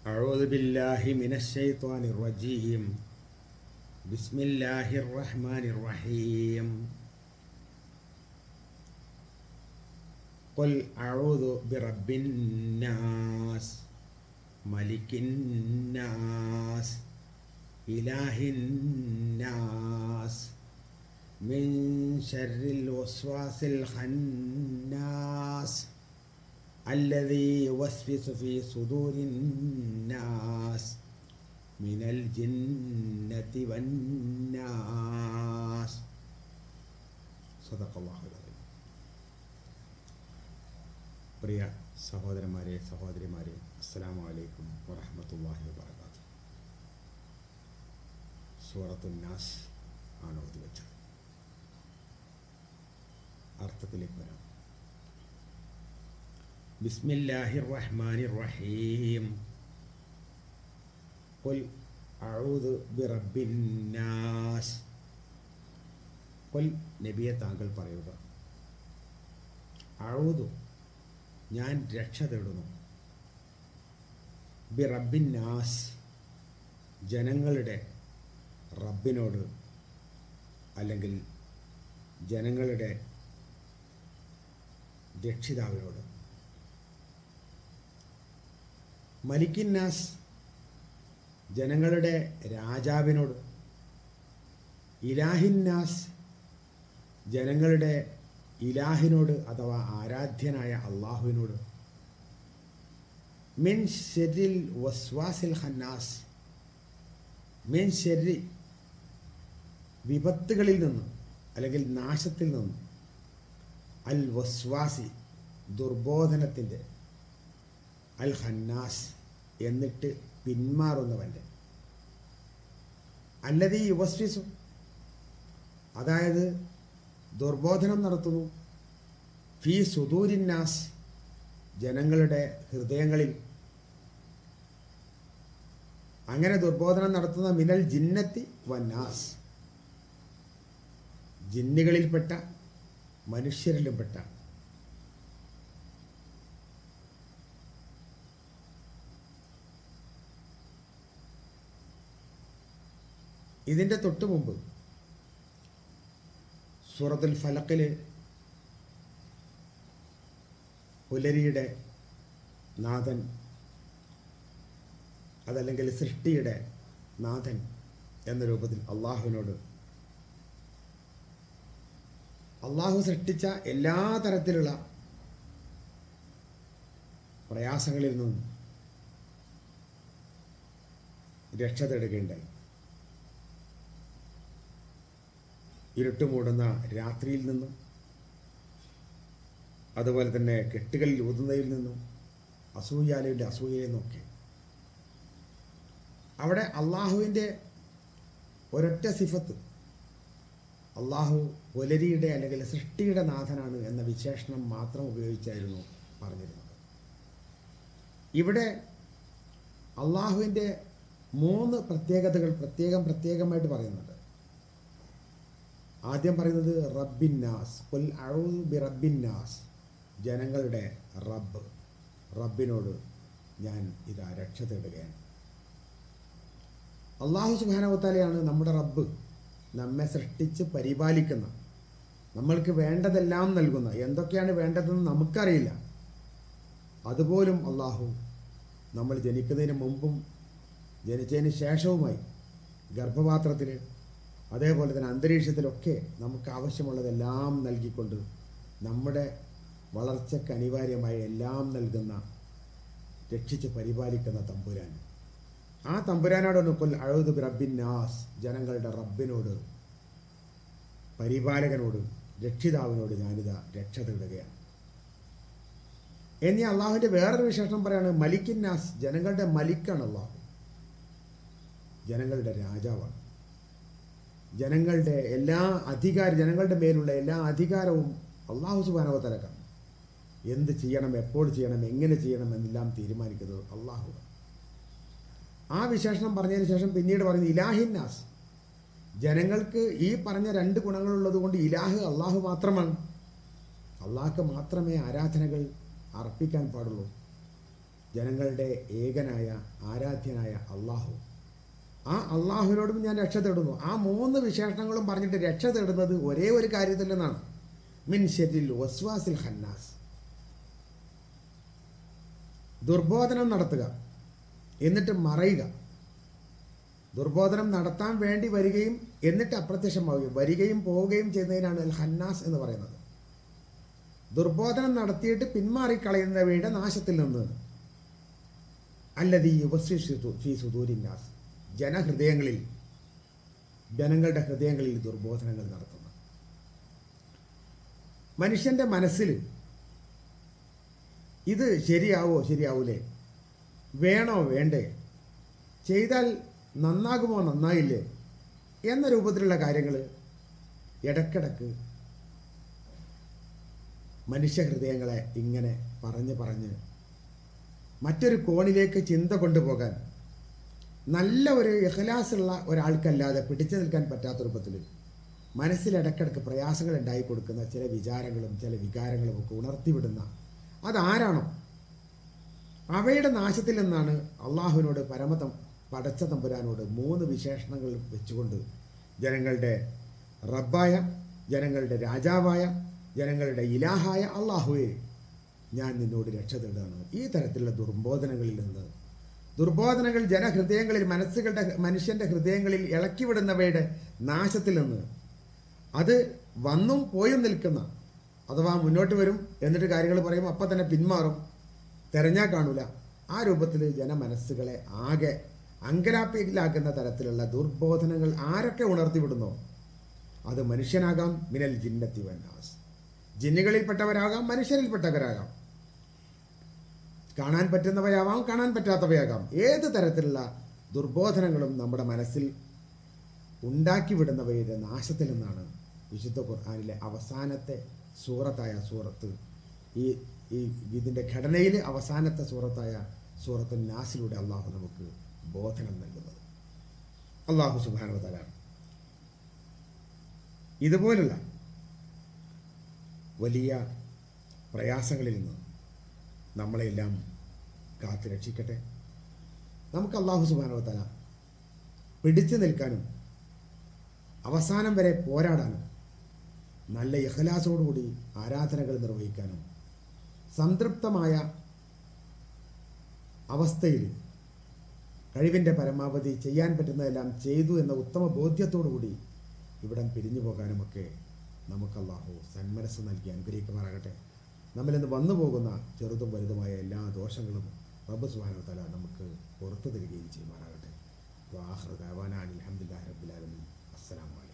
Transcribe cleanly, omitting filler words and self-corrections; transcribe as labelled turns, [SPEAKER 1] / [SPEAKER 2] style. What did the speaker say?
[SPEAKER 1] أعوذ بالله من الشيطان الرجيم. بسم الله الرحمن الرحيم. قل أعوذ برب الناس ملك الناس إله الناس من شر الوسواس الخناس الذي يوسوس في صدور الناس من الجنة والناس. صدق الله العظيم. പ്രിയ സഹോദരന്മാരെ സഹോദരിമാരെ, അസ്സലാമു അലൈക്കും വറഹ്മത്തുള്ളാഹി വബറകാതുഹു. സൂറത്തുൻ നാസ് ആണ് ഓതി വെച്ചത്. അർത്ഥത്തിലേക്ക് വരാം. ബിസ്മില്ലാഹിർ റഹ്മാനിർ റഹീം. ഖുൽ അഊദു ബിറബ്ബിൻ നാസ്. ഖുൽ, നബിയെ താങ്കൾ പറയുക, അഊദു, ഞാൻ രക്ഷ തേടുന്നു, ബിറബ്ബിൻ നാസ്, ജനങ്ങളുടെ റബ്ബിനോട്, അല്ലെങ്കിൽ ജനങ്ങളുടെ രക്ഷിതാവിനോട്. മലിക്കിന്നാസ്, ജനങ്ങളുടെ രാജാവിനോട്. ഇലാഹിന്നാസ്, ജനങ്ങളുടെ ഇലാഹിനോട് അഥവാ ആരാധ്യനായ അള്ളാഹുവിനോട്. മിൻ ശർരിൽ വസ്വാസിൽ ഖന്നാസ്, മിൻ ശർരി, വിപത്തുകളിൽ നിന്ന് അല്ലെങ്കിൽ നാശത്തിൽ നിന്ന്, അൽ വസ്വാസി, ദുർബോധനത്തിൻ്റെ, അൽ ഖന്നാസ്, എന്നിട്ട് പിന്മാറുന്നവൻ്റെ, അല്ലദീ യുവസ്വിസു, അതായത് ദുർബോധനം നടത്തുന്നു, ഫീ സുദൂരിന്നാസ്, ജനങ്ങളുടെ ഹൃദയങ്ങളിൽ. അങ്ങനെ ദുർബോധനം നടത്തുന്ന മിനൽ ജിന്നത്തി വന്നാസ്, ജിന്നുകളിൽപ്പെട്ട മനുഷ്യരിലുംപ്പെട്ട. ഇതിൻ്റെ തൊട്ട് മുമ്പ് സൂറത്തുൽ ഫലക്കിൽ പുലരിയുടെ നാഥൻ, അതല്ലെങ്കിൽ സൃഷ്ടിയുടെ നാഥൻ എന്ന രൂപത്തിൽ അള്ളാഹുവിനോട്, അള്ളാഹു സൃഷ്ടിച്ച എല്ലാ തരത്തിലുള്ള പ്രയാസങ്ങളിൽ നിന്നും രക്ഷ തേടുകയുണ്ടായി. ഇരുട്ടുമൂടുന്ന രാത്രിയിൽ നിന്നും, അതുപോലെ തന്നെ കെട്ടുകളിൽ ഊതുന്നതിൽ നിന്നും, അസൂയാലുവിൻ്റെ അസൂയയിൽ നിന്നൊക്കെ. അവിടെ അള്ളാഹുവിൻ്റെ ഒരൊറ്റ സിഫത്ത്, അള്ളാഹു പുലരിയുടെ അല്ലെങ്കിൽ സൃഷ്ടിയുടെ നാഥനാണ് എന്ന വിശേഷണം മാത്രം ഉപയോഗിച്ചായിരുന്നു പറഞ്ഞിരുന്നത്. ഇവിടെ അള്ളാഹുവിൻ്റെ 3 പ്രത്യേകതകൾ പ്രത്യേകമായിട്ട് പറയുന്നുണ്ട്. ആദ്യം പറയുന്നത് റബ്ബിന്നാസ്, ഖുൽ അഊദു ബിറബ്ബിന്നാസ്, ജനങ്ങളുടെ റബ്ബ്, റബ്ബിനോട് ഞാൻ ഇതാ രക്ഷ തേടുകയാണ്. അള്ളാഹു സുബ്ഹാനഹു വ തആലയാണ് നമ്മുടെ റബ്ബ്, നമ്മെ സൃഷ്ടിച്ച് പരിപാലിക്കുന്ന, നമ്മൾക്ക് വേണ്ടതെല്ലാം നൽകുന്ന. എന്തൊക്കെയാണ് വേണ്ടതെന്ന് നമുക്കറിയില്ല, അതുപോലും അള്ളാഹു നമ്മൾ ജനിക്കുന്നതിന് മുമ്പും ജനിച്ചതിന് ശേഷവുമായി ഗർഭപാത്രത്തിൽ, അതേപോലെ തന്നെ അന്തരീക്ഷത്തിലൊക്കെ നമുക്ക് ആവശ്യമുള്ളതെല്ലാം നൽകിക്കൊണ്ട് നമ്മുടെ വളർച്ചയ്ക്ക് അനിവാര്യമായ എല്ലാം നൽകുന്ന, രക്ഷിച്ച് പരിപാലിക്കുന്ന തമ്പുരാൻ. ആ തമ്പുരാനോടാണ് ഖുൽ അഊദു ബിറബ്ബിൻ നാസ്, ജനങ്ങളുടെ റബ്ബിനോട്, പരിപാലകനോട്, രക്ഷിതാവിനോട് ഞാനിതാ രക്ഷ തേടുകയാണ്. ഇനി അള്ളാഹുവിൻ്റെ വേറൊരു വിശേഷണം പറയാണ് മലിക്കിന്നാസ്, ജനങ്ങളുടെ മലിക്കാണ് അള്ളാഹു, ജനങ്ങളുടെ രാജാവാണ്. ജനങ്ങളുടെ എല്ലാ ജനങ്ങളുടെ മേലുള്ള എല്ലാ അധികാരവും അള്ളാഹു സുബ്ഹാനഹു വ തആലക്കാണ്. എന്ത് ചെയ്യണം, എപ്പോൾ ചെയ്യണം, എങ്ങനെ ചെയ്യണം എന്നെല്ലാം തീരുമാനിക്കുന്നത് അള്ളാഹു. ആ വിശേഷണം പറഞ്ഞതിന് ശേഷം പിന്നീട് പറയുന്നത് ഇലാഹിന്നാസ്, ജനങ്ങൾക്ക് ഈ പറഞ്ഞ 2 ഗുണങ്ങളുള്ളത് കൊണ്ട് ഇലാഹ് അള്ളാഹു മാത്രമാണ്. അള്ളാഹ്ക്ക് മാത്രമേ ആരാധനകൾ അർപ്പിക്കാൻ പാടുള്ളൂ. ജനങ്ങളുടെ ഏകനായ ആരാധ്യനായ അള്ളാഹു. ആ അള്ളാഹുവിനോടും ഞാൻ രക്ഷ തേടുന്നു. ആ 3 വിശേഷണങ്ങളും പറഞ്ഞിട്ട് രക്ഷ തേടുന്നത് ഒരേ ഒരു കാര്യത്തിൽ നിന്നാണ്. മിൻ ശരിൽ വസ്വാസിൽ ഖന്നാസ്. ദുർബോധനം നടത്തുക, എന്നിട്ട് മറയുക. ദുർബോധനം നടത്താൻ വേണ്ടി വരികയും എന്നിട്ട് അപ്രത്യക്ഷമാവുകയും വരികയും പോവുകയും ചെയ്യുന്നതിനാണ് അൽ ഖന്നാസ് എന്ന് പറയുന്നത്. ദുർബോധനം നടത്തിയിട്ട് പിന്മാറിക്കളയുന്നവയുടെ നാശത്തിൽ നിന്ന് അല്ലദീ യുവസ്സിഷു ഫീ സുദൂരിന്നാസ്. ജനങ്ങളുടെ ഹൃദയങ്ങളിൽ ദുർബോധനങ്ങൾ നടത്തുന്നു. മനുഷ്യൻ്റെ മനസ്സിൽ ഇത് ശരിയാവൂലേ, വേണോ വേണ്ടേ, ചെയ്താൽ നന്നാകുമോ നന്നായില്ലേ എന്ന രൂപത്തിലുള്ള കാര്യങ്ങൾ ഇടയ്ക്കിടയ്ക്ക് മനുഷ്യഹൃദയങ്ങളെ ഇങ്ങനെ പറഞ്ഞ് മറ്റൊരു കോണിലേക്ക് ചിന്ത കൊണ്ടുപോകാൻ നല്ല ഒരു ഇഖ്ലാസുള്ള ഒരാൾക്കല്ലാതെ പിടിച്ചു നിൽക്കാൻ പറ്റാത്ത രൂപത്തിൽ മനസ്സിലിടയ്ക്കിടയ്ക്ക് പ്രയാസങ്ങൾ ഉണ്ടായി കൊടുക്കുന്ന ചില വിചാരങ്ങളും ചില വികാരങ്ങളും ഒക്കെ ഉണർത്തിവിടുന്ന അതാരാണോ അവയുടെ നാശത്തിൽ നിന്നാണ് അള്ളാഹുവിനോട് പടച്ച തമ്പുരാനോട് 3 വിശേഷണങ്ങൾ വെച്ചുകൊണ്ട് ജനങ്ങളുടെ റബ്ബായ, ജനങ്ങളുടെ രാജാവായ, ജനങ്ങളുടെ ഇലാഹായ അള്ളാഹുവെ, ഞാൻ നിന്നോട് രക്ഷ തേടുകയാണ് ഈ തരത്തിലുള്ള ദുർബോധനങ്ങളിൽ നിന്ന്. ദുർബോധനങ്ങൾ ജനഹൃദയങ്ങളിൽ, മനുഷ്യൻ്റെ ഹൃദയങ്ങളിൽ ഇളക്കിവിടുന്നവയുടെ നാശത്തിൽ നിന്ന്. അത് വന്നും പോയും നിൽക്കുന്ന, അഥവാ മുന്നോട്ട് വരും എന്നിട്ട് കാര്യങ്ങൾ പറയും, അപ്പം തന്നെ പിന്മാറും, തെരഞ്ഞാൽ കാണൂല, ആ രൂപത്തിൽ ജനമനസ്സുകളെ ആകെ അങ്കരാപ്പിലാക്കുന്ന തരത്തിലുള്ള ദുർബോധനങ്ങൾ ആരൊക്കെ ഉണർത്തിവിടുന്നോ അത് മനുഷ്യനാകാം, മിനൽ ജിന്നത്തി വന്നാസ്, ജിന്നുകളിൽപ്പെട്ടവരാകാം, മനുഷ്യരിൽപ്പെട്ടവരാകാം, കാണാൻ പറ്റുന്നവയാവാം, കാണാൻ പറ്റാത്തവയാകാം. ഏത് തരത്തിലുള്ള ദുർബോധനങ്ങളും നമ്മുടെ മനസ്സിൽ ഉണ്ടാക്കി വിടുന്നവയുടെ നാശത്തിൽ നിന്നാണ് വിശുദ്ധ ഖുർആനിലെ അവസാനത്തെ സൂറത്തായ ഇതിൻ്റെ ഘടനയിൽ അവസാനത്തെ സൂറത്തായ സൂറത്തുൻ നാസിലൂടെ അള്ളാഹു നമുക്ക് ബോധനം നൽകുന്നത്. അള്ളാഹു സുബ്ഹാനഹു വ തആല ഇതുപോലുള്ള വലിയ പ്രയാസങ്ങളിൽ നിന്ന് നമ്മളെല്ലാം കാത്തു രക്ഷിക്കട്ടെ. നമുക്ക് അള്ളാഹു സുബ്ഹാനഹു വ തആല പിടിച്ചു നിൽക്കാനും അവസാനം വരെ പോരാടാനും നല്ല ഇഖ്ലാസോടുകൂടി ആരാധനകൾ നിർവഹിക്കാനും സംതൃപ്തമായ അവസ്ഥയിൽ കഴിവിൻ്റെ പരമാവധി ചെയ്യാൻ പറ്റുന്നതെല്ലാം ചെയ്തു എന്ന ഉത്തമ ബോധ്യത്തോടുകൂടി ഇവിടം പിരിഞ്ഞു പോകാനുമൊക്കെ നമുക്ക് അല്ലാഹു സന്മനസ്സ് നൽകി അനുഗ്രഹിക്കുമാറാകട്ടെ. നമ്മളിന്ന് വന്നു പോകുന്ന ചെറുതും വലുതുമായ എല്ലാ ദോഷങ്ങളും റബ്ബ് സുബ്ഹാനഹു വ തആല നമുക്ക് പുറത്തു തരികയും ചെയ്യുമാറാകട്ടെ. വആഖിറു ദഅവാനാ അൽഹംദുലില്ലാഹി റബ്ബിൽ ആലമീൻ. അസ്സലാമു അലൈക്കും.